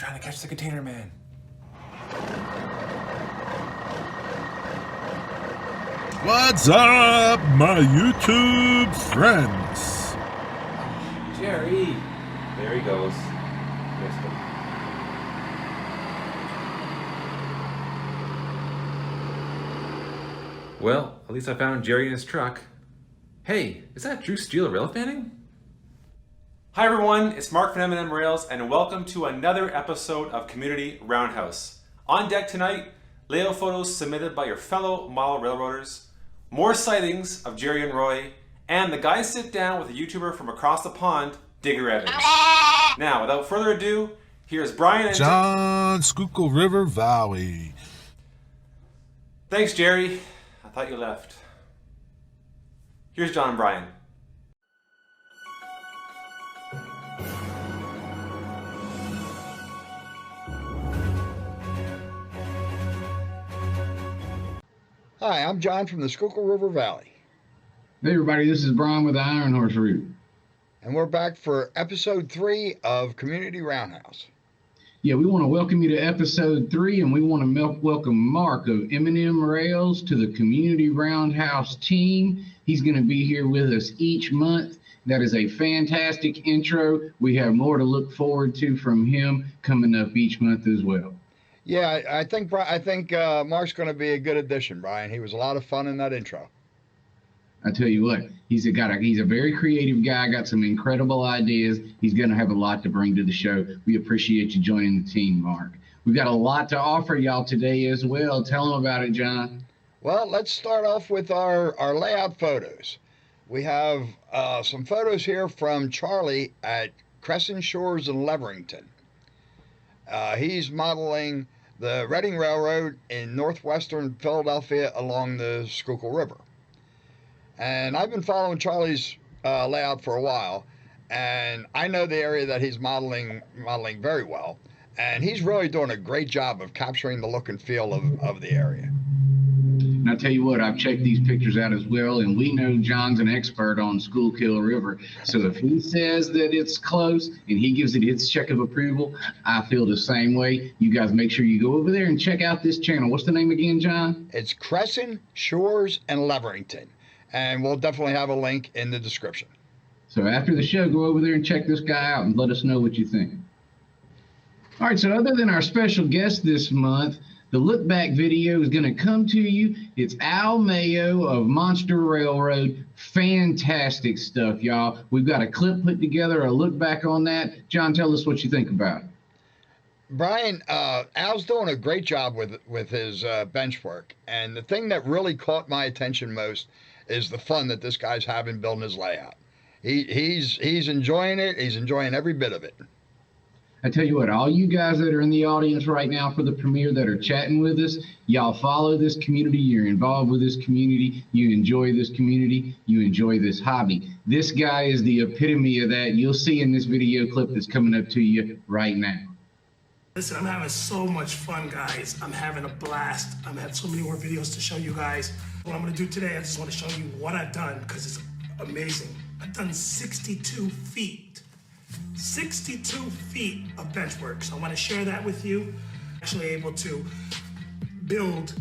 trying to catch the container man. What's up, my YouTube friends? Jerry! There he goes. Missed him. Well, at least I found Jerry in his truck. Hey, is that Drew Steele rail fanning? Hi everyone, it's Mark from M&M Rails, and welcome to another episode of Community Roundhouse. On deck tonight, layout photos submitted by your fellow model railroaders, more sightings of Jerry and Roy, and the guys sit down with a YouTuber from across the pond, Digger Evans. Now, without further ado, here's Brian and John, Schuylkill River Valley. Thanks, Jerry. I thought you left. Here's John and Brian. Hi, I'm John from the Schuylkill River Valley. Hey everybody, this is Brian with the Iron Horse Route. And we're back for episode 3 of Community Roundhouse. Yeah, we want to welcome you to episode 3, and we want to welcome Mark of M&M Rails to the Community Roundhouse team. He's going to be here with us each month. That is a fantastic intro. We have more to look forward to from him coming up each month as well. Yeah, I think Mark's going to be a good addition, Brian. He was a lot of fun in that intro. I tell you what, he's a very creative guy, got some incredible ideas. He's going to have a lot to bring to the show. We appreciate you joining the team, Mark. We've got a lot to offer y'all today as well. Tell them about it, John. Well, let's start off with our layout photos. We have some photos here from Charlie at Crescent Shores in Leverington. He's modeling the Reading Railroad in northwestern Philadelphia along the Schuylkill River. And I've been following Charlie's layout for a while, and I know the area that he's modeling very well. And he's really doing a great job of capturing the look and feel of the area. And I tell you what, I've checked these pictures out as well, and we know John's an expert on Schuylkill River. So if he says that it's close and he gives it its check of approval, I feel the same way. You guys make sure you go over there and check out this channel. What's the name again, John? It's Crescent Shores and Leverington. And we'll definitely have a link in the description. So after the show, go over there and check this guy out and let us know what you think. All right, so other than our special guest this month, the look back video is going to come to you. It's Al Mayo of Monster Railroad. Fantastic stuff, y'all. We've got a clip put together, a look back on that. John, tell us what you think about it. Brian, Al's doing a great job with his bench work. And the thing that really caught my attention most is the fun that this guy's having building his layout. He's enjoying it. He's enjoying every bit of it. I tell you what, all you guys that are in the audience right now for the premiere that are chatting with us, y'all follow this community, you're involved with this community, you enjoy this community, you enjoy this hobby. This guy is the epitome of that. You'll see in this video clip that's coming up to you right now. Listen, I'm having so much fun, guys. I'm having a blast. I'm having so many more videos to show you guys. What I'm gonna do today, I just wanna show you what I've done, because it's amazing. I've done 62 feet. 62 feet of bench work. So I want to share that with you. Actually able to build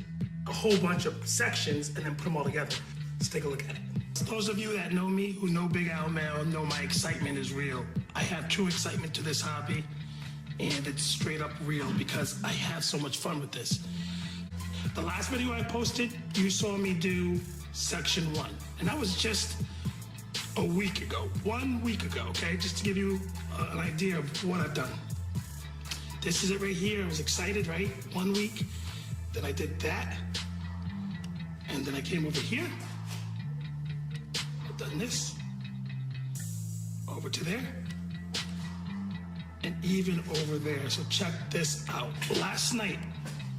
a whole bunch of sections and then put them all together. Let's take a look at it. Those of you that know me, who know Big Al Mayo, know my excitement is real. I have true excitement to this hobby, and it's straight up real because I have so much fun with this. The last video I posted, you saw me do section 1, and that was just a week ago, 1 week ago, okay? Just to give you an idea of what I've done. This is it right here. I was excited, right? 1 week. Then I did that. And then I came over here. I've done this. Over to there. And even over there. So check this out. Last night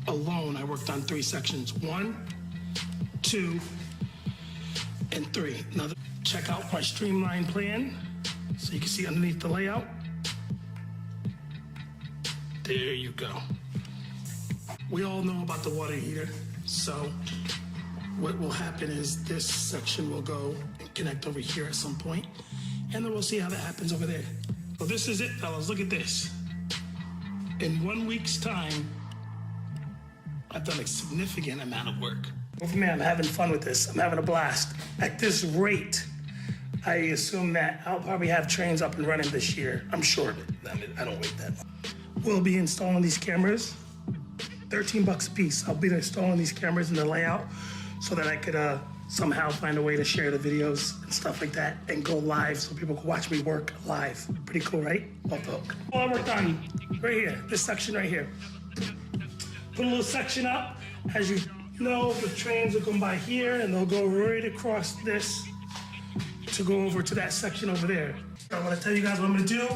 alone, I worked on 3 sections. 1, 2, and 3. Now, check out my streamlined plan so you can see underneath the layout. There you go. We all know about the water heater, so what will happen is this section will go and connect over here at some point, and then we'll see how that happens over there. So this is it, fellas. Look at this. In 1 week's time, I've done a significant amount of work. Well, for me, I'm having fun with this. I'm having a blast. At this rate, I assume that I'll probably have trains up and running this year. I'm sure of it. I don't wait that long. We'll be installing these cameras, $13 a piece. I'll be installing these cameras in the layout so that I could somehow find a way to share the videos and stuff like that and go live so people can watch me work live. Pretty cool, right? Off the hook. All I worked on right here, this section right here. Put a little section up. As you know, the trains will come by here and they'll go right across this to go over to that section over there. I want to tell you guys what I'm going to do.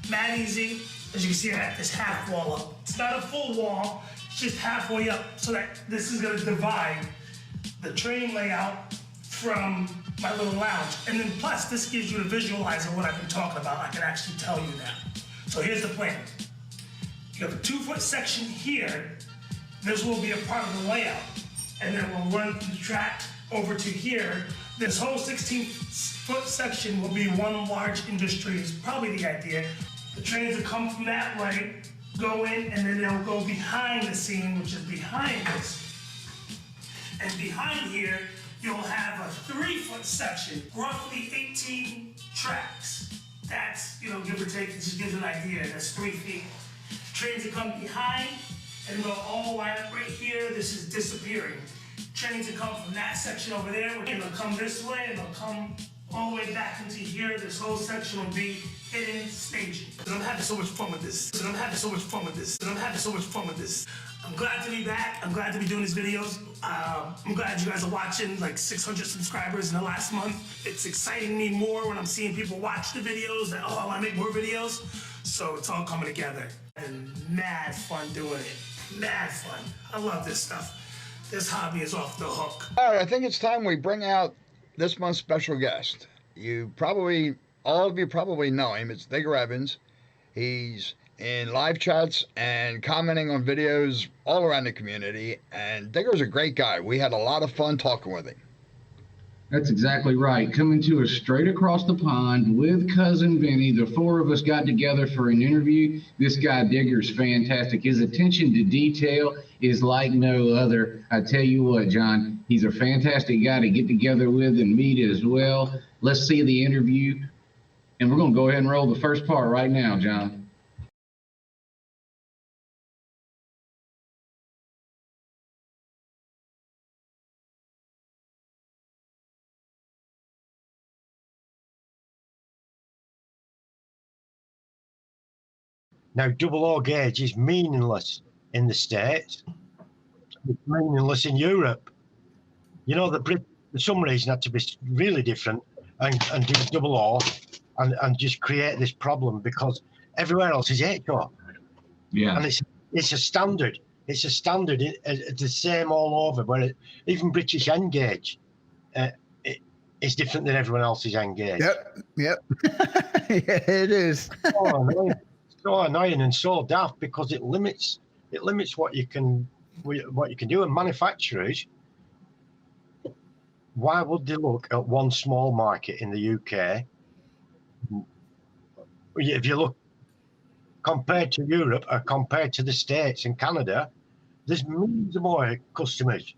Mad easy. As you can see, I have this half wall up. It's not a full wall, it's just halfway up so that this is going to divide the train layout from my little lounge. And then plus, this gives you a visualizer of what I've been talking about. I can actually tell you now. So here's the plan. You have a 2-foot section here. This will be a part of the layout. And then we'll run the track over to here. This whole 16-foot section will be one large industry is probably the idea. The trains will come from that way, go in, and then they'll go behind the scene, which is behind this. And behind here, you'll have a 3-foot section, roughly 18 tracks. That's, give or take, it just gives an idea. That's 3 feet. Trains will come behind and go all the way up right here. This is disappearing. Trains will come from that section over there, and they'll come this way, and they'll come all the way back into here. This whole section will be hidden staging. And I'm having so much fun with this. And I'm having so much fun with this. And I'm having so much fun with this. I'm glad to be back. I'm glad to be doing these videos. I'm glad you guys are watching, like 600 subscribers in the last month. It's exciting me more when I'm seeing people watch the videos that, I want to make more videos. So it's all coming together. And mad fun doing it. Mad fun. I love this stuff. This hobby is off the hook. All right, I think it's time we bring out this month's special guest. All of you probably know him. It's Digger Evans. He's in live chats and commenting on videos all around the community. And Digger's a great guy. We had a lot of fun talking with him. That's exactly right. Coming to us straight across the pond with cousin Vinny. The 4 of us got together for an interview. This guy Digger's fantastic. His attention to detail is like no other. I tell you what, John, he's a fantastic guy to get together with and meet as well. Let's see the interview. And we're going to go ahead and roll the first part right now, John. Now, double O gauge is meaningless in the States. It's meaningless in Europe. You know, the Brit, for some reason, had to be really different and do double O and just create this problem because everywhere else is HO. Yeah. And it's a standard. It's a standard. It's the same all over. Where even British N gauge is different than everyone else's N gauge. Yep. Yeah, it is. So annoying and so daft because it limits what you can do. And manufacturers, why would they look at one small market in the UK? If you look compared to Europe or compared to the States and Canada, there's millions more customers.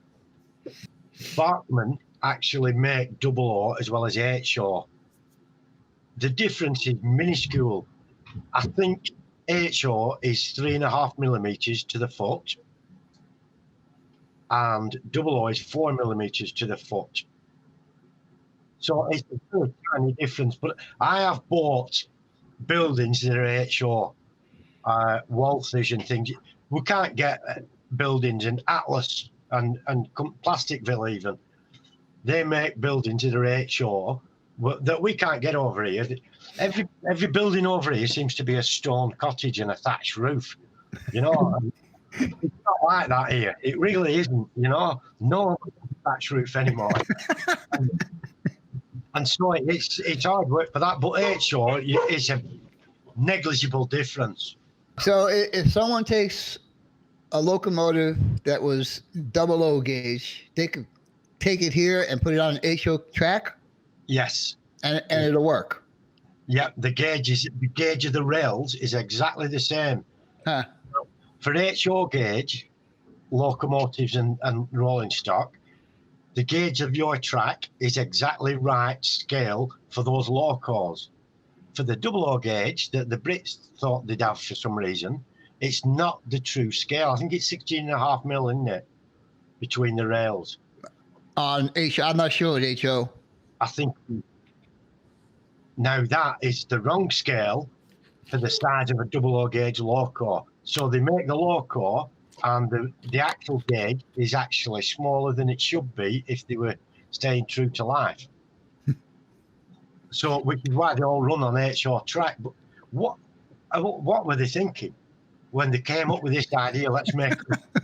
Barkman actually make double O as well as HO. The difference is minuscule. I think HO is 3.5 millimeters to the foot, and double O is 4 millimeters to the foot. So it's a very tiny difference. But I have bought buildings that are HO, Walthers and things. We can't get buildings in Atlas and Plasticville even. They make buildings that are HO that we can't get over here. Every building over here seems to be a stone cottage and a thatched roof. You know, it's not like that here. It really isn't. You know, no thatched roof anymore. and so it's hard work for that. But HO is a negligible difference. So if someone takes a locomotive that was double O gauge, they could take it here and put it on an HO track? Yes. And it'll work? Yeah, the gauge of the rails is exactly the same. Huh. for HO gauge, locomotives and rolling stock, the gauge of your track is exactly right scale for those locos. For the double O gauge that the Brits thought they'd have for some reason, it's not the true scale. I think it's 16.5 mil, isn't it, between the rails? On HO, I'm not sure with HO. I think now that is the wrong scale for the size of a double O gauge loco. So they make the loco, and the actual gauge is actually smaller than it should be if they were staying true to life. So, which is why they all run on HO track. But what were they thinking when they came up with this idea? Let's make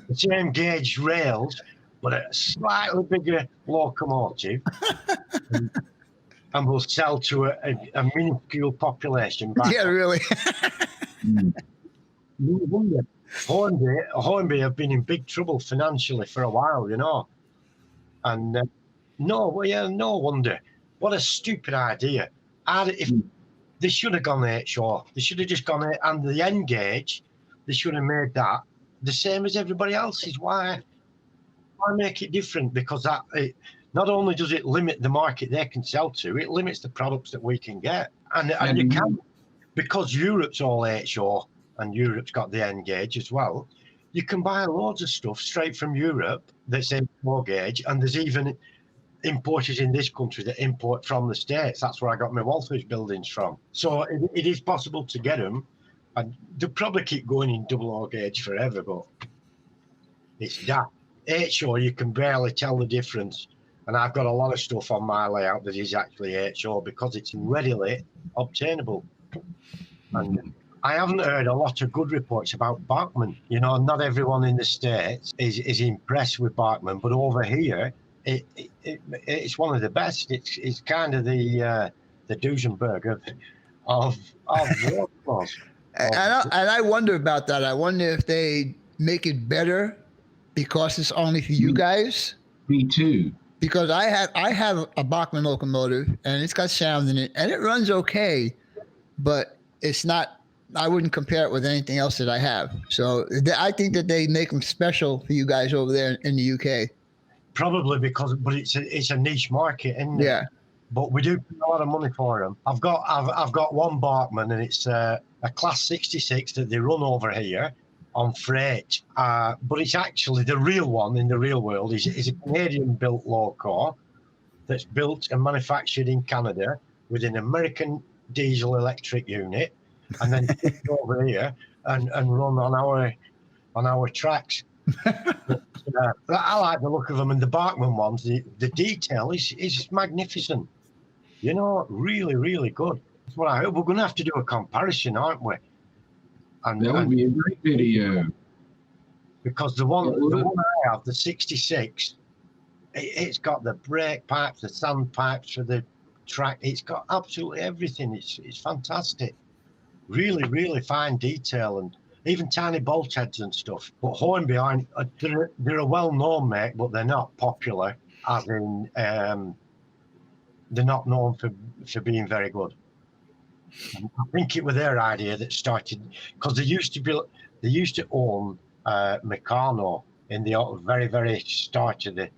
the same gauge rails, but a slightly bigger locomotive, and we'll sell to a minuscule population. Yeah, really. No wonder Hornby have been in big trouble financially for a while, you know. And no wonder. What a stupid idea. If they should have gone HO, they should have just gone and the end gauge, they should have made that the same as everybody else's. Why make it different? Because not only does it limit the market they can sell to, it limits the products that we can get. And you can, because Europe's all HO and Europe's got the end gauge as well, you can buy loads of stuff straight from Europe that's HO gauge, and there's even importers in this country that import from the States. That's where I got my Walters buildings from. So it is possible to get them, and they'll probably keep going in double O gauge forever, but it's that. HO, you can barely tell the difference. And I've got a lot of stuff on my layout that is actually HO because it's readily obtainable. And I haven't heard a lot of good reports about Bachmann. You know, not everyone in the States is impressed with Bachmann, but over here, it's one of the best. It's kind of the Duesenberg of road. And I wonder about that. I wonder if they make it better because it's only for you guys. Me too. Because I have a Bachmann locomotive and it's got sound in it and it runs okay, but it's not. I wouldn't compare it with anything else that I have. So I think that they make them special for you guys over there in the UK. Probably but it's a niche market, isn't it? Yeah. But we do pay a lot of money for them. I've got one Bachmann, and it's a Class 66 that they run over here on freight. But it's actually the real one in the real world is a Canadian-built loco that's built and manufactured in Canada with an American diesel electric unit, and then shipped over here and run on our tracks. But, I like the look of them, and the Bachmann ones. The detail is magnificent. You know, really, really good. That's what I hope. We're going to have to do a comparison, aren't we? And That would be a great video. Because the one I have, the 66, it's got the brake pipes, the sand pipes for the track. It's got absolutely everything. It's fantastic. Really, really fine detail, and even tiny bolt heads and stuff. But Hornby aren't, they're a well-known make, but they're not popular, as in they're not known for being very good. And I think it was their idea that started, because they used to own Meccano in the very, very start of the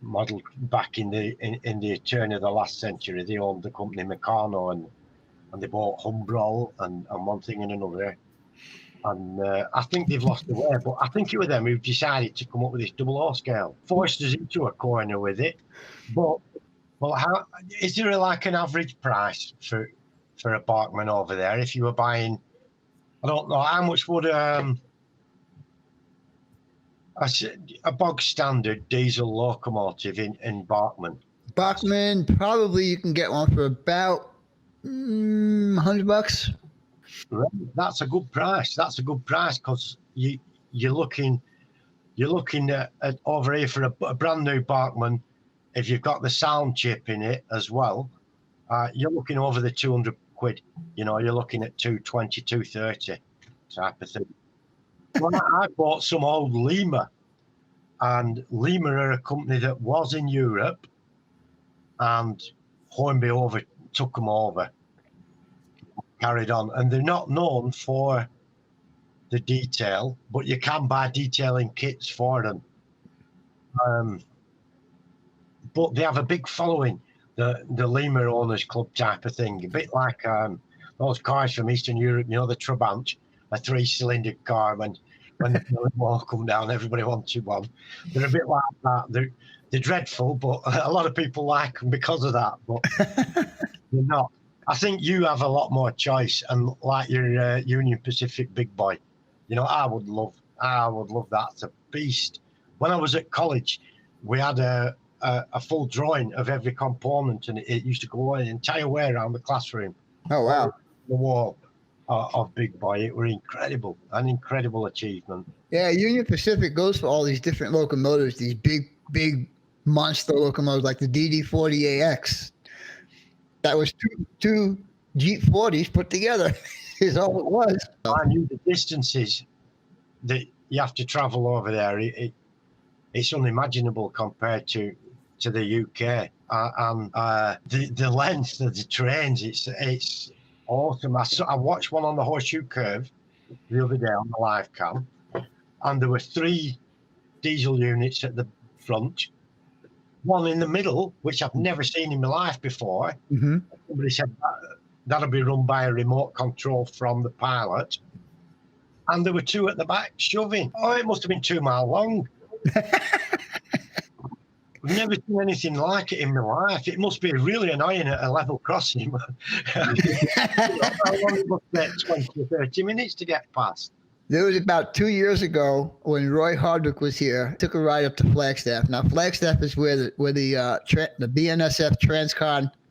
model back in the turn of the last century. They owned the company Meccano, and they bought Humbrol and one thing and another. And I think they've lost the way, but I think it was them who decided to come up with this double O scale. Forced us into a corner with it. But how is there like an average price for a Bachmann over there? If you were buying, I don't know, how much would a bog standard diesel locomotive in Bachmann? Bachmann, probably you can get one for about $100. That's a good price. That's a good price, because you're looking at over here for a brand new Bachmann. If you've got the sound chip in it as well, you're looking over the 200 quid. You know, you're looking at 220, 230 type of thing. Well, I bought some old Lima, and Lima are a company that was in Europe, and Hornby took them over, carried on, and they're not known for the detail, but you can buy detailing kits for them. But they have a big following, the Lima Owners Club type of thing, a bit like those cars from Eastern Europe, you know, the Trabant, a 3-cylinder car. When the wall come down, everybody wanted one. They're a bit like that. They're dreadful, but a lot of people like them because of that. But they're not. I think you have a lot more choice, and like your Union Pacific big boy, you know, I would love that. It's a beast. When I was at college, we had a full drawing of every component, and it used to go an entire way around the classroom. Oh wow! The wall of Big Boy. It were incredible, an incredible achievement. Yeah, Union Pacific goes for all these different locomotives, these big monster locomotives like the DD40AX. That was two Jeep 40s put together is all it was. I knew the distances that you have to travel over there. It's unimaginable compared to the UK. And the length of the trains, it's awesome. I watched one on the Horseshoe Curve the other day on the live cam, and there were 3 diesel units at the front, one in the middle, which I've never seen in my life before. Mm-hmm. Somebody said that'll be run by a remote control from the pilot. And there were 2 at the back shoving. Oh, it must have been 2 miles long. I've never seen anything like it in my life. It must be really annoying at a level crossing. How long it must take 20 or 30 minutes to get past. There was about 2 years ago when Roy Hardwick was here, took a ride up to Flagstaff. Now, Flagstaff is where the BNSF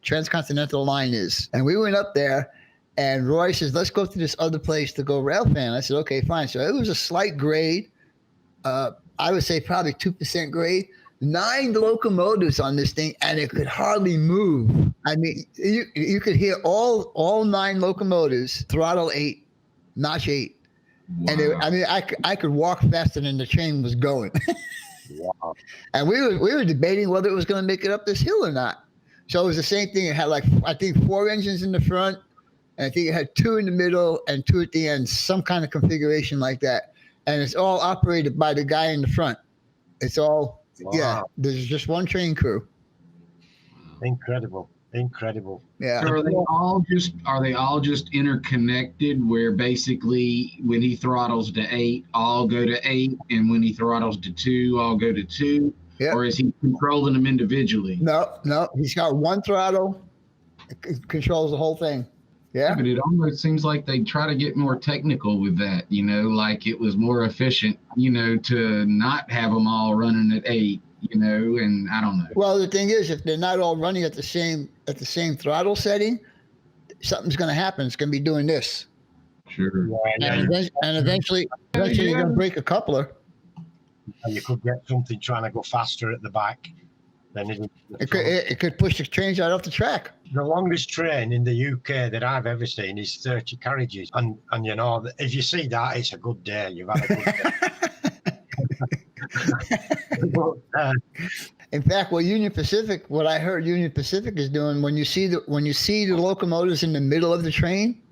transcontinental line is. And we went up there, and Roy says, let's go to this other place to go rail fan. I said, okay, fine. So it was a slight grade. I would say probably 2% grade. 9 locomotives on this thing, and it could hardly move. I mean, you could hear all 9 locomotives, throttle 8, notch 8. Wow. And I could walk faster than the train was going. Wow. And we were debating whether it was going to make it up this hill or not. So it was the same thing. It had I think 4 engines in the front, and I think it had 2 in the middle and 2 at the end, some kind of configuration like that. And it's all operated by the guy in the front. It's all. Wow. Yeah, there's just one train crew. Incredible. Yeah. So are they all just interconnected, where basically when he throttles to 8, all go to 8, and when he throttles to 2, all go to 2? Yep. Or is he controlling them individually? No, he's got one throttle. It controls the whole thing. Yeah, but it almost seems like they try to get more technical with that, you know, like it was more efficient, you know, to not have them all running at 8, you know, and I don't know. Well, the thing is, if they're not all running at the same throttle setting, something's going to happen. It's going to be doing this. Sure. And eventually you're going to break a coupler. You could get something trying to go faster at the back. Then it could push the trains right off the track. The longest train in the UK that I've ever seen is 30 carriages. And you know, if you see that, it's a good day. You've had a good day. In fact, what I heard Union Pacific is doing, when you see the locomotives in the middle of the train,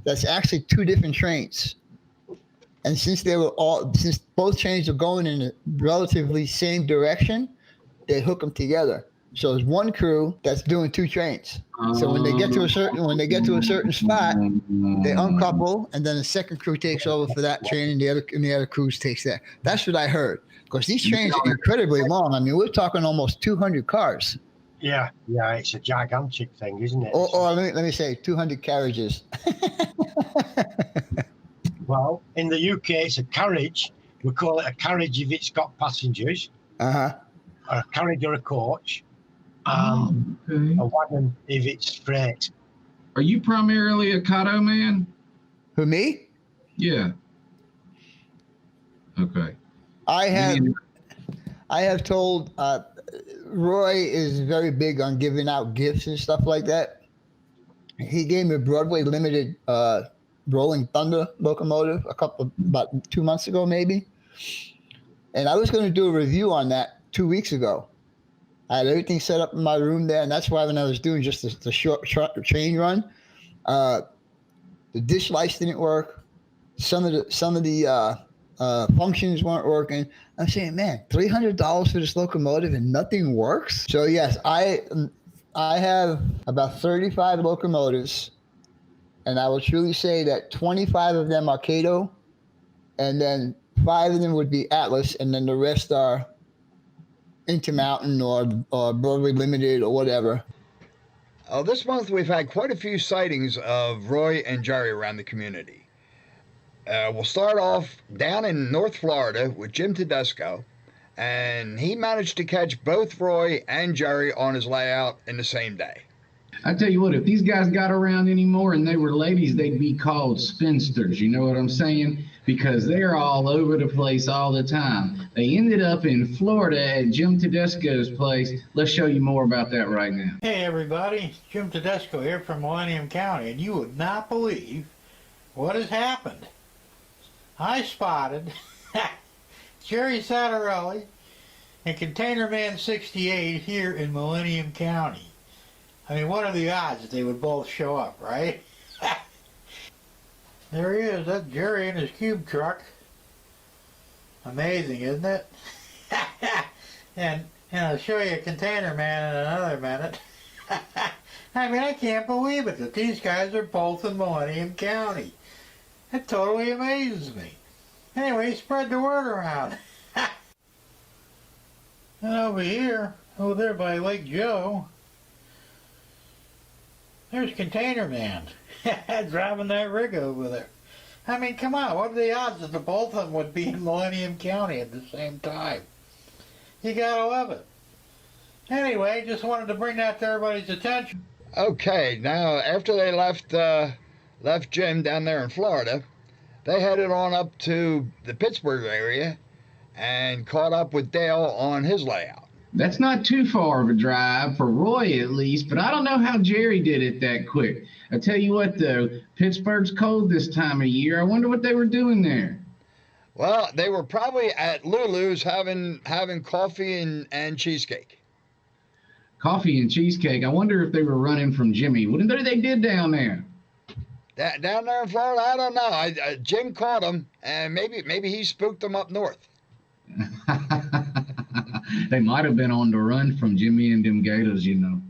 that's actually 2 different trains. And since both trains are going in the relatively same direction, they hook them together. So there's one crew that's doing 2 trains. So when they get to a certain spot, they uncouple, and then the second crew takes over for that train, and the other crews takes that. That's what I heard. Because these trains are incredibly long. I mean, we're talking almost 200 cars. Yeah, it's a gigantic thing, isn't it? Or let me say 200 carriages. Well, in the UK, it's a carriage. We call it a carriage if it's got passengers. Uh-huh. A carriage or a coach. A wagon if it's freight. Are you primarily a Kato man? Who, me? Yeah. Okay. I have told Roy is very big on giving out gifts and stuff like that. He gave me a Broadway Limited Rolling Thunder locomotive about 2 months ago, maybe. And I was going to do a review on that 2 weeks ago. I had everything set up in my room there, and that's why when I was doing just the short train run, the dish lights didn't work. some of the functions weren't working. I'm saying, man, $300 for this locomotive and nothing works. So yes, I have about 35 locomotives, and I will truly say that 25 of them are Cato, and then 5 of them would be Atlas, and then the rest are Intermountain or Broadway Limited or whatever. This month we've had quite a few sightings of Roy and Jerry around the community. We'll start off down in North Florida with Jim Tedesco, and he managed to catch both Roy and Jerry on his layout in the same day. I tell you what, if these guys got around anymore and they were ladies, they'd be called spinsters. You know what I'm saying? Because they're all over the place all the time. They ended up in Florida at Jim Tedesco's place. Let's show you more about that right now. Hey everybody, Jim Tedesco here from Millennium County, and you would not believe what has happened. I spotted Jerry Sattarelli and Container Man 68 here in Millennium County. I mean, what are the odds that they would both show up, right? There he is, that's Jerry in his cube truck. Amazing, isn't it? and I'll show you Container Man in another minute. I mean, I can't believe it that these guys are both in Millennium County. It totally amazes me. Anyway, spread the word around. And over here, over there by Lake Joe, there's Container Man driving that rig over there. I mean, come on, what are the odds that the both of them would be in Millennium County at the same time? You gotta love it. Anyway, just wanted to bring that to everybody's attention. Okay, now after they left Jim down there in Florida, they headed on up to the Pittsburgh area and caught up with Dale on his layout. That's not too far of a drive, for Roy at least, but I don't know how Jerry did it that quick. I tell you what, though, Pittsburgh's cold this time of year. I wonder what they were doing there. Well, they were probably at Lulu's having coffee and cheesecake. Coffee and cheesecake. I wonder if they were running from Jimmy. What did they did down there? Down there in Florida, I don't know. Jim caught them, and maybe he spooked them up north. They might have been on the run from Jimmy and them Gators, you know.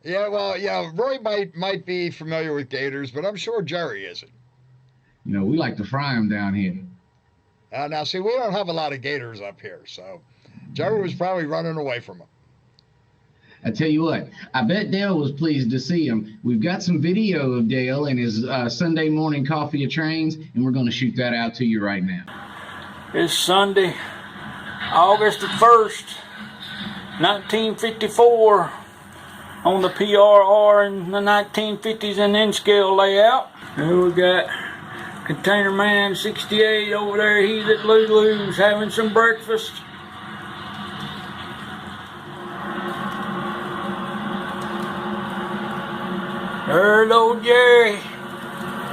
Yeah, Roy might be familiar with Gators, but I'm sure Jerry isn't. You know, we like to fry them down here. Now, see, we don't have a lot of Gators up here, so Jerry was probably running away from them. I tell you what, I bet Dale was pleased to see him. We've got some video of Dale and his Sunday morning coffee of trains, and we're going to shoot that out to you right now. It's Sunday, August the 1st, 1954, on the PRR in the 1950s and N-scale layout. Here we got Container Man 68 over there. He's at Lulu's having some breakfast. There's old Jerry.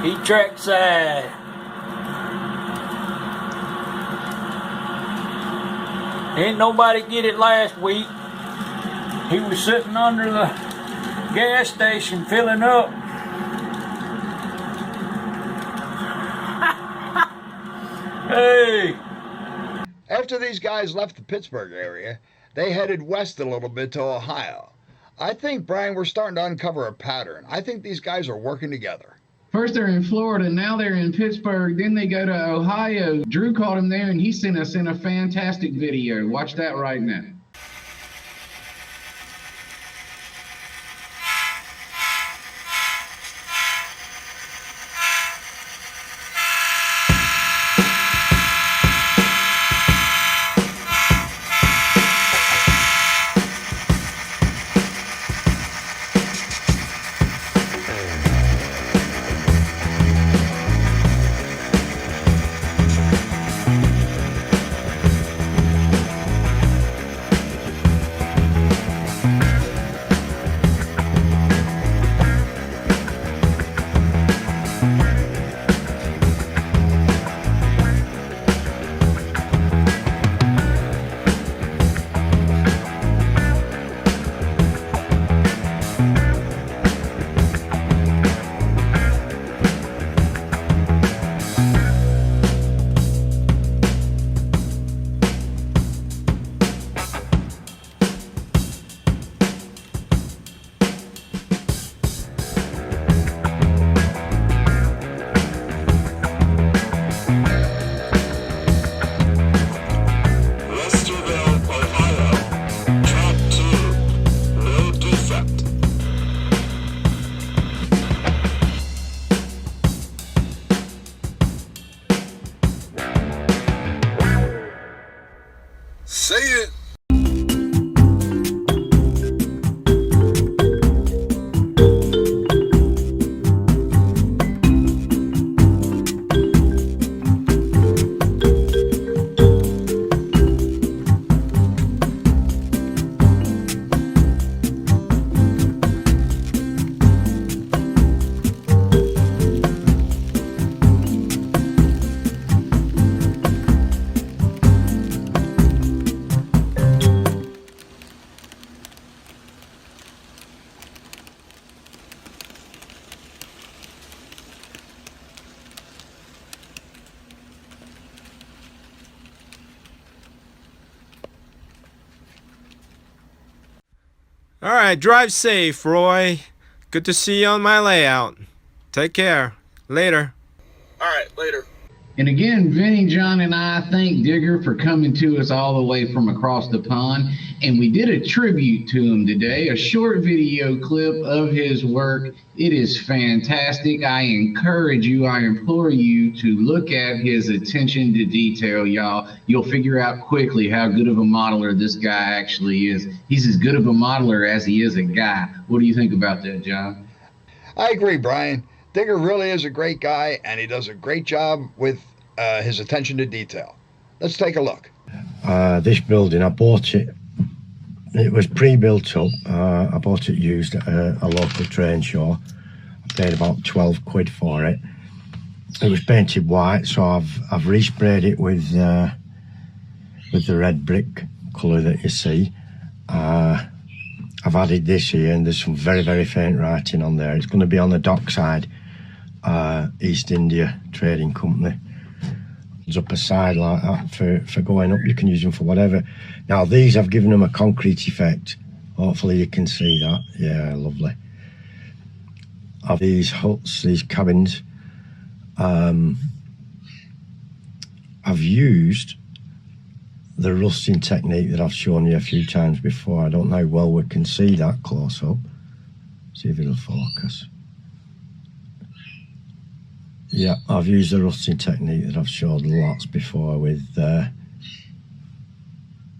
He trackside. Ain't nobody get it last week. He was sitting under the gas station filling up. Hey! After these guys left the Pittsburgh area, they headed west a little bit to Ohio. I think, Brian, we're starting to uncover a pattern. I think these guys are working together. First they're in Florida, now they're in Pittsburgh, then they go to Ohio. Drew caught him there, and he sent us in a fantastic video. Watch that right now. All right, drive safe, Roy. Good to see you on my layout. Take care. Later. All right, later. And again, Vinny, John, and I thank Digger for coming to us all the way from across the pond. And we did a tribute to him today, a short video clip of his work. It is fantastic. I encourage you, I implore you to look at his attention to detail, y'all. You'll figure out quickly how good of a modeler this guy actually is. He's as good of a modeler as he is a guy. What do you think about that, John? I agree, Brian. Digger really is a great guy, and he does a great job with his attention to detail. Let's take a look. This building, I bought it. It was pre-built up. I bought it used at a local train show. I paid about 12 quid for it. It was painted white, so I've resprayed it with the red brick colour that you see. I've added this here, and there's some very, very faint writing on there. It's going to be on the dockside. East India Trading Company. There's up a side like that for going up. You can use them for whatever. Now these, I've given them a concrete effect. Hopefully you can see that. Yeah, lovely. Of these huts, these cabins, I've used the rusting technique that I've shown you a few times before. I don't know how well we can see that close up. See if it'll focus. Yeah, I've used the rusting technique that I've showed lots before with a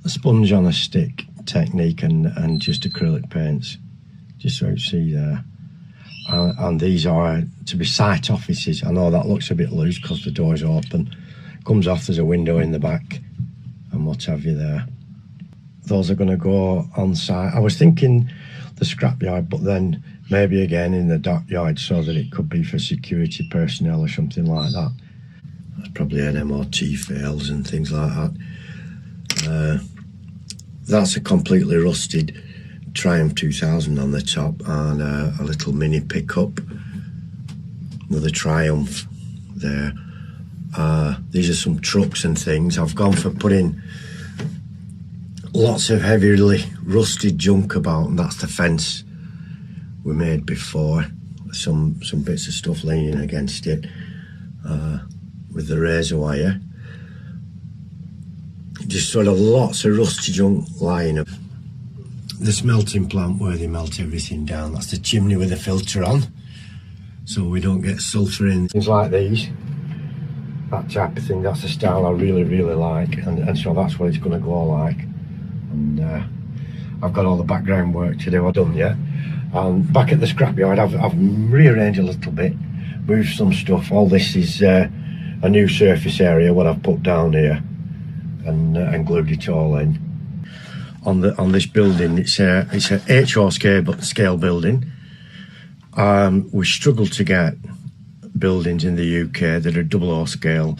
sponge on a stick technique and just acrylic paints, just so you see there. And these are to be site offices. I know that looks a bit loose because the door's open. Comes off, there's a window in the back and what have you there. Those are going to go on site. I was thinking the scrapyard, but then maybe again in the dockyard so that it could be for security personnel or something like that. That's probably an MOT fails and things like that. That's a completely rusted Triumph 2000 on the top and a little mini pickup with a Triumph there. These are some trucks and things. I've gone for putting lots of heavily rusted junk about, and that's the fence we made before. Some bits of stuff leaning against it with the razor wire. Just sort of lots of rusty junk lying up. The smelting plant where they melt everything down, that's the chimney with the filter on, so we don't get sulphur in. Things like these, that type of thing, that's the style I really, really like, and so that's what it's going to go like. And I've got all the background work to do, I've done yet. And back at the scrapyard, I've rearranged a little bit, moved some stuff. All this is a new surface area, what I've put down here, and glued it all in. On this building, it's a HO scale building. We struggle to get buildings in the UK that are 00 scale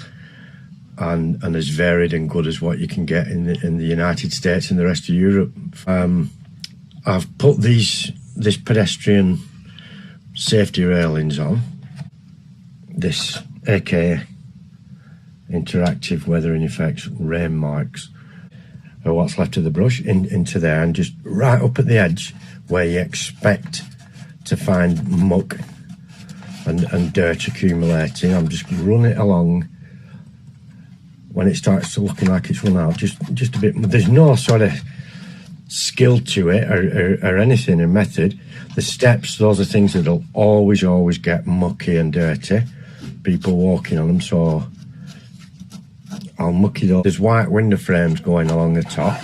and as varied and good as what you can get in the United States and the rest of Europe. I've put this pedestrian safety railings on, this aka interactive weathering effects rain marks, or what's left of the brush into there, and just right up at the edge where you expect to find muck and dirt accumulating. I'm just running it along. When it starts to looking like it's run out, just a bit. There's no sort of skill to it or anything in method. The steps, those are things that'll always get mucky and dirty, people walking on them, so I'll mucky those. There's white window frames going along the top.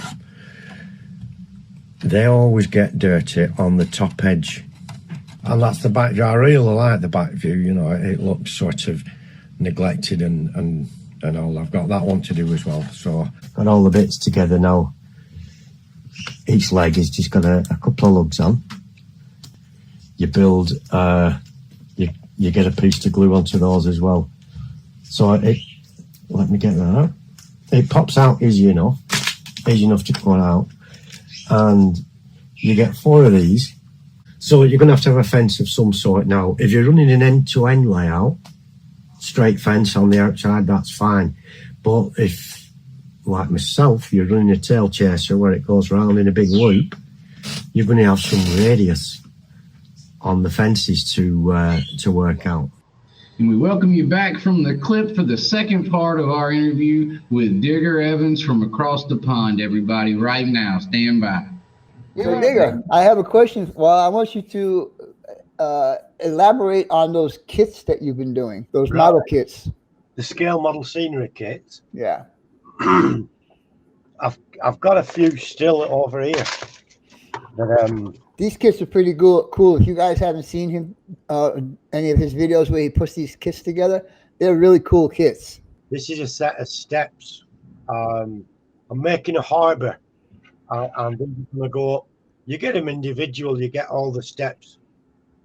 They always get dirty on the top edge, and that's the back view. I really like the back view, you know, it looks sort of neglected and all. I've got that one to do as well, so got all the bits together now. Each leg has just got a couple of lugs on. You build, you get a piece to glue onto those as well. So let me get that out. It pops out easy enough to pull out, and you get 4 of these. So you're going to have a fence of some sort now. If you're running an end-to-end layout, straight fence on the outside, that's fine. But if, like myself, you're running a tail chaser where it goes round in a big loop, you're going to have some radius on the fences to work out. And we welcome you back from the clip for the second part of our interview with Digger Evans from across the pond. Everybody, right now, stand by. So, Digger, I have a question. Well, I want you to elaborate on those kits that you've been doing, those model kits. The scale model scenery kits. Yeah. I've got a few still over here. But, these kits are pretty cool. If you guys haven't seen him, any of his videos where he puts these kits together, they're really cool kits. This is a set of steps. I'm making a harbor, and then you're gonna go. You get them individual. You get all the steps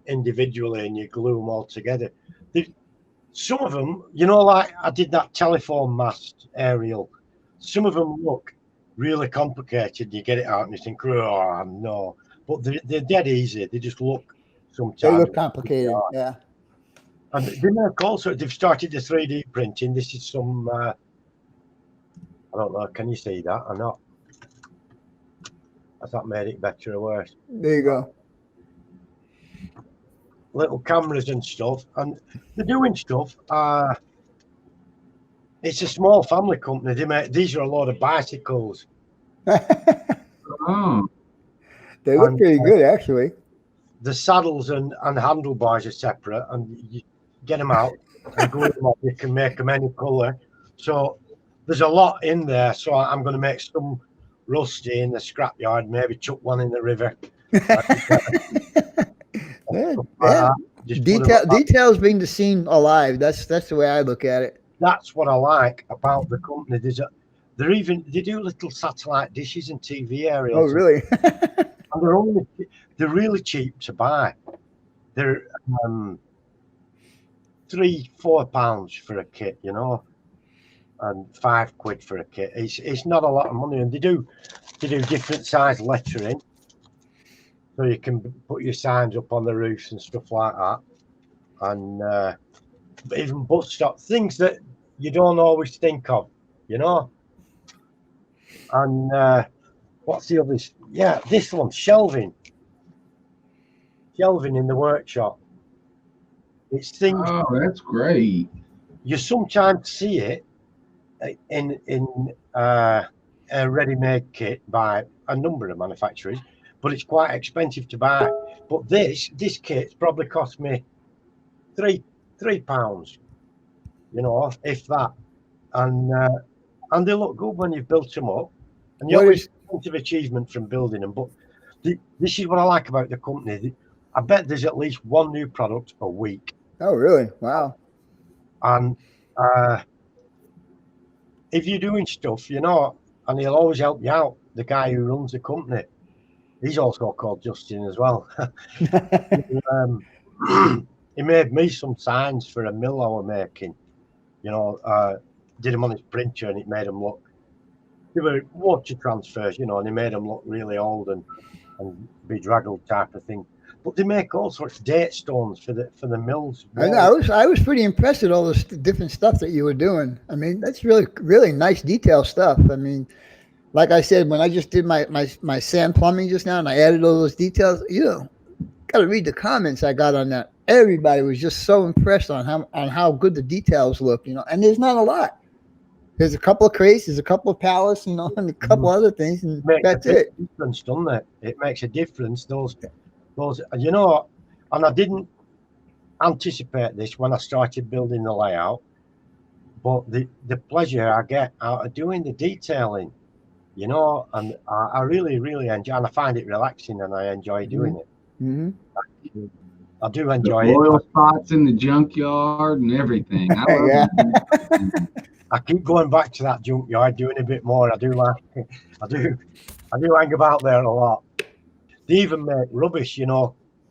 individually, and you glue them all together. Some of them, like I did that telephone mast aerial. Some of them look really complicated. You get it out, and you think, "Oh no." But they're dead easy. They just look sometimes. They look complicated, yeah. And they make also, they've started the 3D printing. This is some, I don't know, can you see that or not? Has that made it better or worse? There you go. Little cameras and stuff. And they're doing stuff. It's a small family company. These are a lot of bicycles. Oh. They look pretty good, actually. The saddles and handlebars are separate, and you get them out and glue them up. You can make them any color. So there's a lot in there. So I'm going to make some rusty in the scrapyard, maybe chuck one in the river. Details bring the scene alive. That's the way I look at it. That's what I like about the company. They do little satellite dishes and TV aerials. Oh, really? And they're really cheap to buy. They're £3-4 for a kit, and £5 for a kit. It's not a lot of money, and they do different size lettering, so you can put your signs up on the roofs and stuff like that, and even bus stop things that you don't always think of, and what's the others? Yeah, this one, shelving in the workshop. It's things. Oh, that's great. You sometimes see it in a ready-made kit by a number of manufacturers, but it's quite expensive to buy. But this kit's probably cost me £3, if that, and they look good when you've built them up. And you always sense of achievement from building them. But this is what I like about the company. I bet there's at least one new product a week. Oh, really? Wow. And if you're doing stuff, and he'll always help you out, the guy who runs the company, he's also called Justin as well. He made me some signs for a mill I was making. Did them on his printer, and it made them look. They were water transfers, and they made them look really old and bedraggled type of thing. But they make all sorts of date stones for the mills. I was pretty impressed with all this different stuff that you were doing. I mean, that's really, really nice detailed stuff. I mean, like I said, when I just did my sand plumbing just now, and I added all those details, got to read the comments I got on that. Everybody was just so impressed on how good the details look, and there's not a lot. There's a couple of crates, there's a couple of pallets, and a couple other things, and that's it. Difference, doesn't it? It makes a difference. Those, and I didn't anticipate this when I started building the layout, but the pleasure I get out of doing the detailing, and I really, really enjoy, and I find it relaxing, and I enjoy doing it. Mm-hmm. I do enjoy oil spots in the junkyard and everything. I love it. I keep going back to that junkyard, doing a bit more. I do hang about there a lot. They even make rubbish,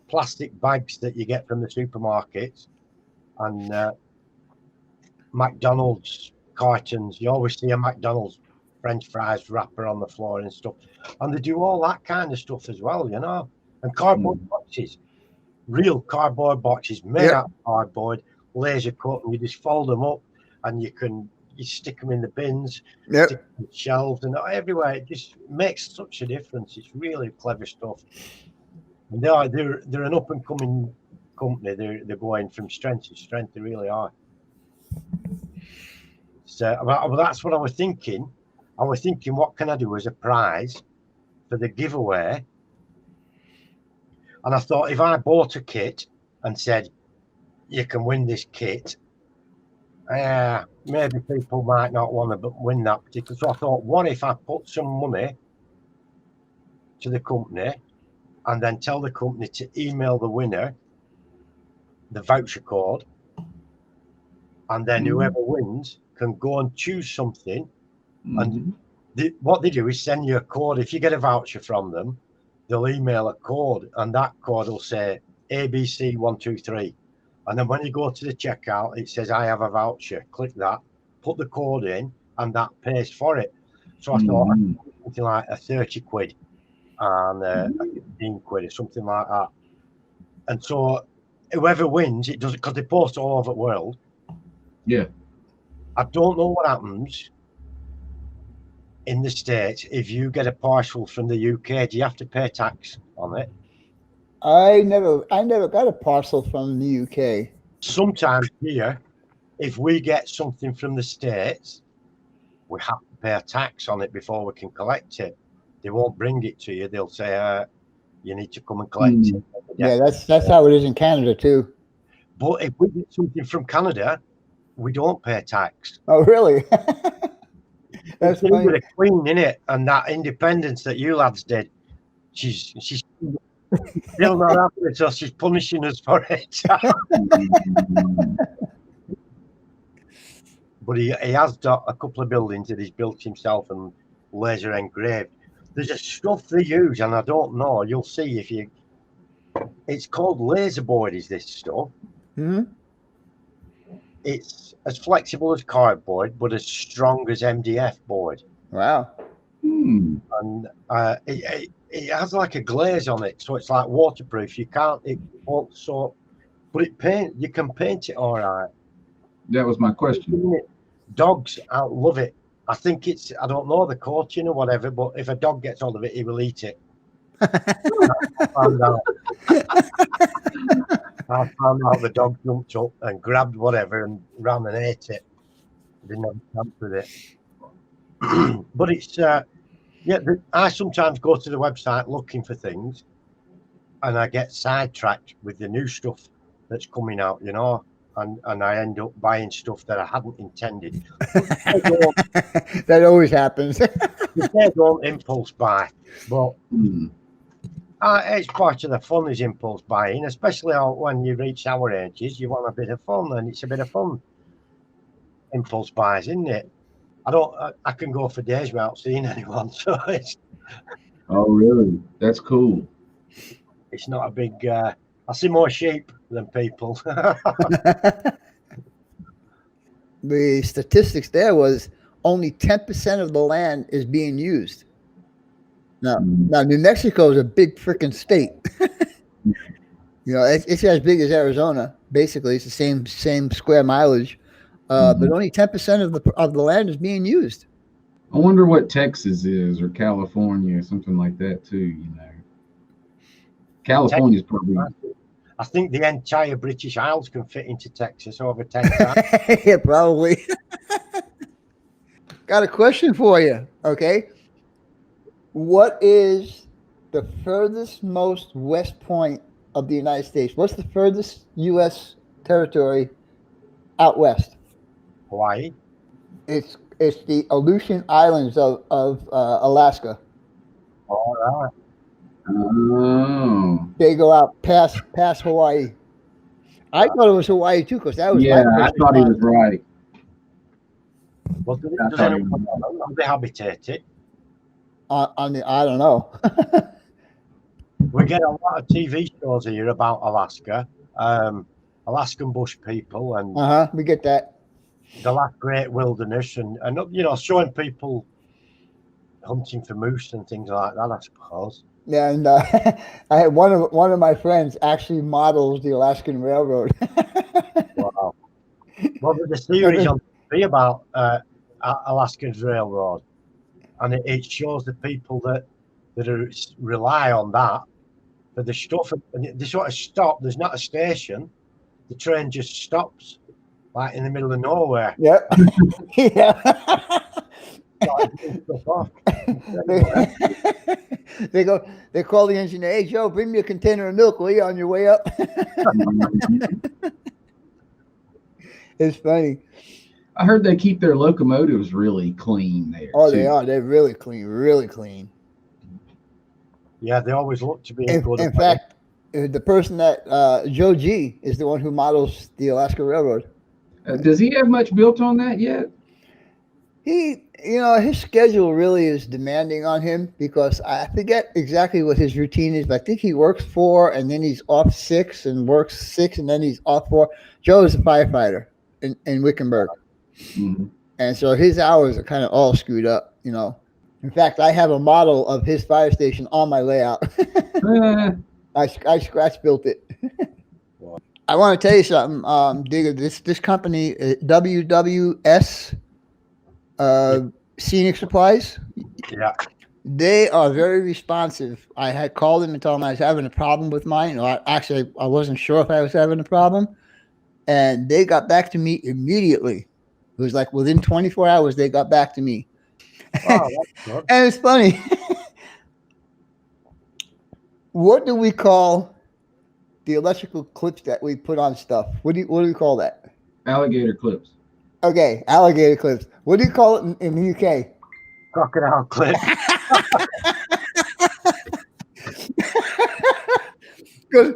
plastic bags that you get from the supermarkets, and McDonald's cartons. You always see a McDonald's French fries wrapper on the floor and stuff, and they do all that kind of stuff as well, And cardboard boxes, real cardboard boxes made out of cardboard, laser cut, and you just fold them up, and you can you stick them in the bins, Yep. stick them on the shelves, and everywhere. It just makes such a difference. It's really clever stuff. And they're an up and coming company. They're going from strength to strength. They really are. So well, that's what I was thinking. I was thinking, what can I do as a prize for the giveaway? And I thought, if I bought a kit and said, you can win this kit, maybe people might not want to win that particular. So I thought, what if I put some money to the company and then tell the company to email the winner the voucher code, and then whoever wins can go and choose something. And what they do is send you a code. If you get a voucher from them, they'll email a code, and that code will say ABC123. And then when you go to the checkout, it says, I have a voucher. Click that, put the code in, and that pays for it. So I thought something like a 30 quid and a 15 quid or something like that. And so whoever wins, it does it because they post all over the world. Yeah. I don't know what happens in the States if you get a parcel from the UK. Do you have to pay tax on it? I never got a parcel from the UK. Sometimes here, if we get something from the States, we have to pay a tax on it before we can collect it. They won't bring it to you. They'll say, you need to come and collect it. Yeah, that's how it is in Canada too. But if we get something from Canada, we don't pay tax. Oh, really? That's with funny. the Queen, innit? And that independence that you lads did, she's still not happy with us. She's punishing us for it. But he has got a couple of buildings that he's built himself and laser engraved. There's a stuff they use, and I don't know. You'll see if you. It's called laser board. Is this stuff? It's as flexible as cardboard, but as strong as MDF board. Wow. And it has like a glaze on it, so it's like waterproof. It won't soak, but you can paint it all right. That was my question. Dogs love it. I think I don't know the coating or whatever, but if a dog gets hold of it, he will eat it. I found out the dog jumped up and grabbed whatever and ran and ate it. Didn't have a chance with it. But it's I sometimes go to the website looking for things, and I get sidetracked with the new stuff that's coming out, and I end up buying stuff that I hadn't intended. That always happens. They don't impulse buy, but it's part of the fun is impulse buying, especially when you reach our ages. You want a bit of fun, and it's a bit of fun. Impulse buys, isn't it? I can go for days without seeing anyone, so it's. Oh, really? That's cool. It's not a big. I see more sheep than people. The statistics there was only 10% of the land is being used. Now, New Mexico is a big freaking state. It's as big as Arizona. Basically, it's the same square mileage, but only 10% of the land is being used. I wonder what Texas is, or California, or something like that too. California is probably. I think the entire British Isles can fit into Texas over 10 times. Yeah, probably. Got a question for you. Okay. What is the furthest most west point of the United States? What's the furthest U.S. territory out west? Hawaii. It's the Aleutian Islands of Alaska. All right. Oh. They go out past Hawaii. I thought it was Hawaii too, because that was. Yeah, I thought he was right. Well, are they habitated? I don't know. We get a lot of TV shows here about Alaska, Alaskan bush people, and we get that. The last great wilderness, and showing people hunting for moose and things like that, I suppose. Yeah, and I had one of my friends actually models the Alaskan Railroad. Wow. Well, there's a series on be about Alaska's railroad, and it shows the people that rely on that for the stuff. And they sort of stop. There's not a station. The train just stops, like in the middle of nowhere. Yep. Yeah. They call the engineer, hey Joe, bring me a container of milk, will you, on your way up? It's funny. I heard they keep their locomotives really clean there. Oh, too. they are. They're really clean, really clean. Yeah, they always look to be good. In fact, the person that Joe G is the one who models the Alaska Railroad. Does he have much built on that yet? His schedule really is demanding on him, because I forget exactly what his routine is, but I think he works 4 and then he's off 6 and works 6 and then he's off 4. Joe is a firefighter in Wickenburg. Mm-hmm. And so his hours are kind of all screwed up, In fact, I have a model of his fire station on my layout. I scratch built it. I want to tell you something, Digger. This company, WWS Scenic Supplies. Yeah. They are very responsive. I had called them and told them I was having a problem with mine. I wasn't sure if I was having a problem. And they got back to me immediately. It was like within 24 hours, they got back to me. Wow, that's good. And it's funny. What do we call the electrical clips that we put on stuff? What do we call that? Alligator clips. Okay, alligator clips. What do you call it in the UK? Crocodile clip. Because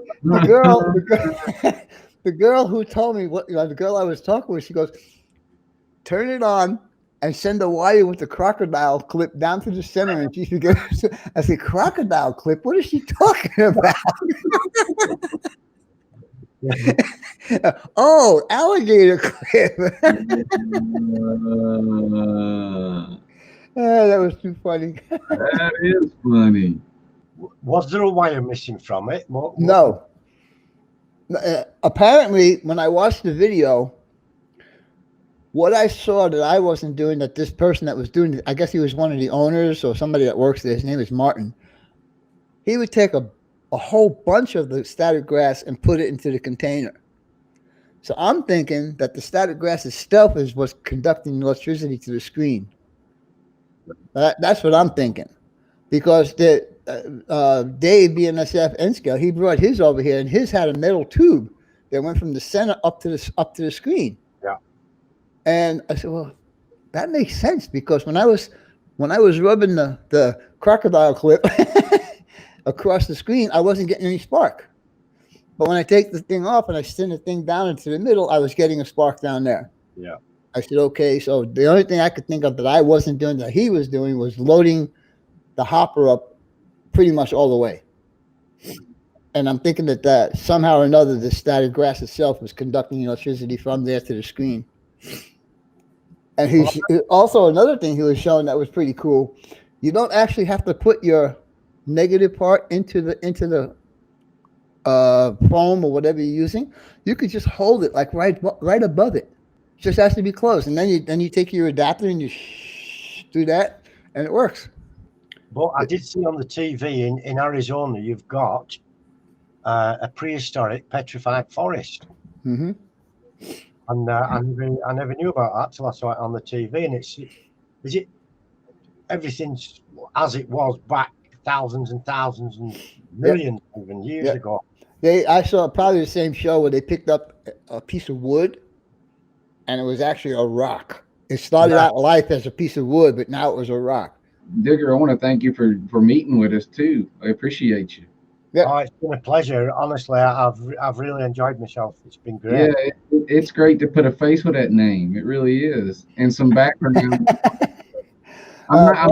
the girl who told me the girl I was talking with, she goes, turn it on and send the wire with the crocodile clip down to the center. And she goes, I said, crocodile clip? What is she talking about? Oh, alligator clip. That was too funny. That is funny. Was there a wire missing from it? No. Apparently, when I watched the video, what I saw that I wasn't doing, that this person that was doing it, I guess he was one of the owners or somebody that works there. His name is Martin. He would take a whole bunch of the static grass and put it into the container. So I'm thinking that the static grass itself is what's conducting electricity to the screen. That's what I'm thinking, because Dave BNSF N-Scale, he brought his over here, and his had a metal tube that went from the center up to the screen. Yeah. And I said, well, that makes sense, because when I was rubbing the crocodile clip across the screen, I wasn't getting any spark. But when I take the thing off and I send the thing down into the middle, I was getting a spark down there. Yeah. I said, okay, so the only thing I could think of that I wasn't doing that he was doing was loading the hopper up pretty much all the way. And I'm thinking that somehow or another, the static grass itself was conducting electricity from there to the screen. And also another thing he was showing that was pretty cool. You don't actually have to put your negative part into the foam or whatever you're using. You could just hold it like right above it. It just has to be close, and then you take your adapter and you do that, and it works. But I did see on the TV in Arizona, you've got a prehistoric petrified forest. Mm-hmm. And I never knew about that till I saw it on the TV. And everything's as it was back thousands and thousands and millions even years ago. I saw probably the same show where they picked up a piece of wood, and it was actually a rock. It started out life as a piece of wood, but now it was a rock. Digger, I want to thank you for meeting with us too. I appreciate you. Yeah. Oh, it's been a pleasure. Honestly, I've really enjoyed myself. It's been great. Yeah, it's great to put a face with that name. It really is, and some background. I'm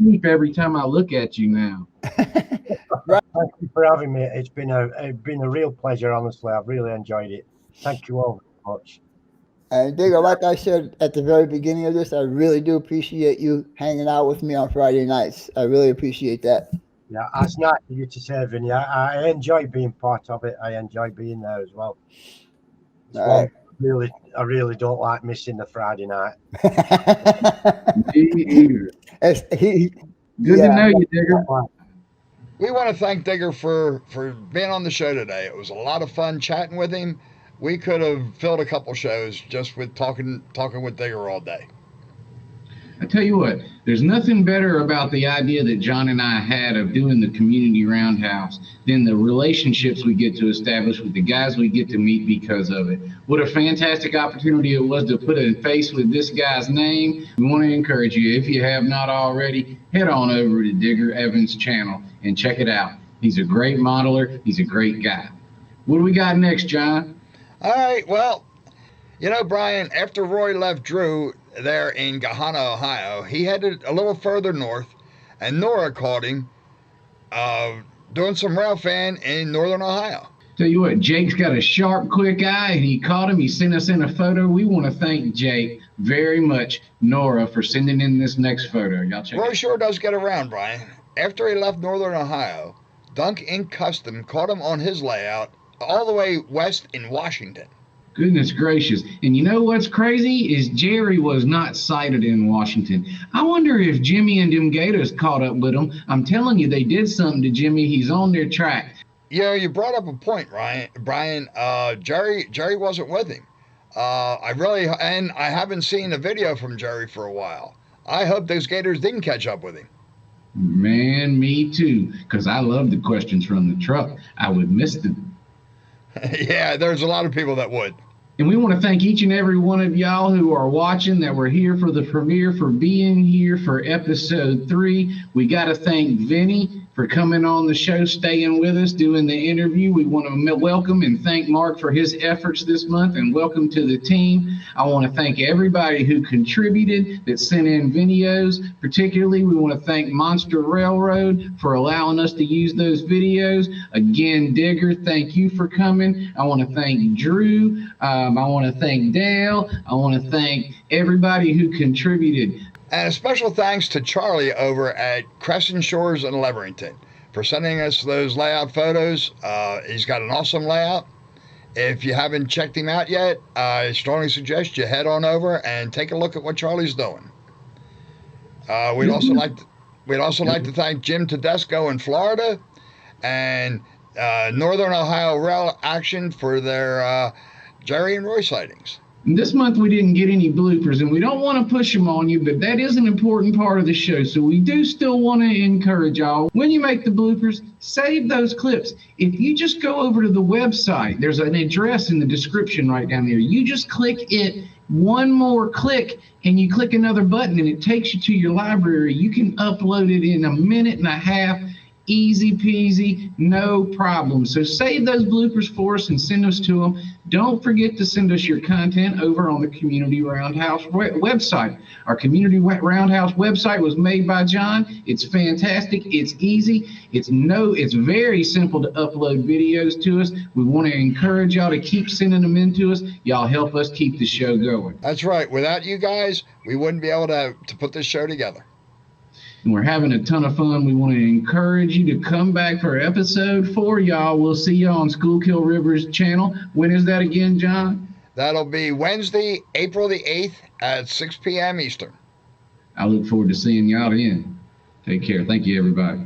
sleep every time I look at you now. Thank you for having me. It's been a real pleasure. Honestly, I've really enjoyed it. Thank you all very much. And Digger, like I said at the very beginning of this, I really do appreciate you hanging out with me on Friday nights. I really appreciate that. Yeah, that's nice of you to say, Vinny. I enjoy being part of it. I enjoy being there as well. All right. I really don't like missing the Friday night. Me either. Good to know you, Digger. We want to thank Digger for being on the show today. It was a lot of fun chatting with him. We could have filled a couple shows just with talking with Digger all day. I tell you what, there's nothing better about the idea that John and I had of doing the Community Roundhouse than the relationships we get to establish with the guys we get to meet because of it. What a fantastic opportunity it was to put a face with this guy's name. We want to encourage you, if you have not already, head on over to Digger Evans' channel and check it out. He's a great modeler. He's a great guy. What do we got next, John? All right, well, you know, Brian, after Roy left Drew there in Gahanna, Ohio, he headed a little further north, and Nora caught him doing some rail fan in northern Ohio. Tell you what, Jake's got a sharp, quick eye, and he caught him. He sent us in a photo. We want to thank Jake very much, Nora, for sending in this next photo. Y'all check Roy it out. sure does get around, Brian. After he left northern Ohio, Dunk Ink Custom caught him on his layout all the way west in Washington. Goodness gracious. And you know what's crazy is Jerry was not sighted in Washington. I wonder if Jimmy and them Gators caught up with him. I'm telling you, they did something to Jimmy. He's on their track. Yeah, you brought up a point, Brian. Jerry wasn't with him. I haven't seen a video from Jerry for a while. I hope those Gators didn't catch up with him. Man, me too, because I love the questions from the truck. I would miss them. Yeah, there's a lot of people that would. And we want to thank each and every one of y'all who are watching that were here for the premiere, for being here for episode 3. We got to thank Vinny for coming on the show, staying with us, doing the interview. We want to welcome and thank Mark for his efforts this month, and welcome to the team. I want to thank everybody who contributed, that sent in videos. Particularly, we want to thank Monster Railroad for allowing us to use those videos. Again, Digger, thank you for coming. I want to thank Drew. I want to thank Dale. I want to thank everybody who contributed. And a special thanks to Charlie over at Crescent Shores in Leverington for sending us those layout photos. He's got an awesome layout. If you haven't checked him out yet, I strongly suggest you head on over and take a look at what Charlie's doing. We'd also like to thank Jim Tedesco in Florida and Northern Ohio Rail Action for their Jerry and Roy sightings. This month we didn't get any bloopers, and we don't want to push them on you, but that is an important part of the show. So we do still want to encourage y'all, when you make the bloopers, save those clips. If you just go over to the website, there's an address in the description right down there. You just click it, one more click, and you click another button, and it takes you to your library. You can upload it in a minute and a half. Easy peasy, no problem. So save those bloopers for us and send us to them. Don't forget to send us your content over on the Community Roundhouse website. Our Community Roundhouse website was made by John. It's fantastic. It's easy. It's very simple to upload videos to us. We want to encourage y'all to keep sending them in to us. Y'all help us keep the show going. That's right. Without you guys, we wouldn't be able to put this show together. And we're having a ton of fun. We want to encourage you to come back for episode 4, y'all. We'll see you on Schuylkill River's channel. When is that again, John? That'll be Wednesday, April the 8th at 6 p.m. Eastern. I look forward to seeing y'all then. Take care. Thank you, everybody.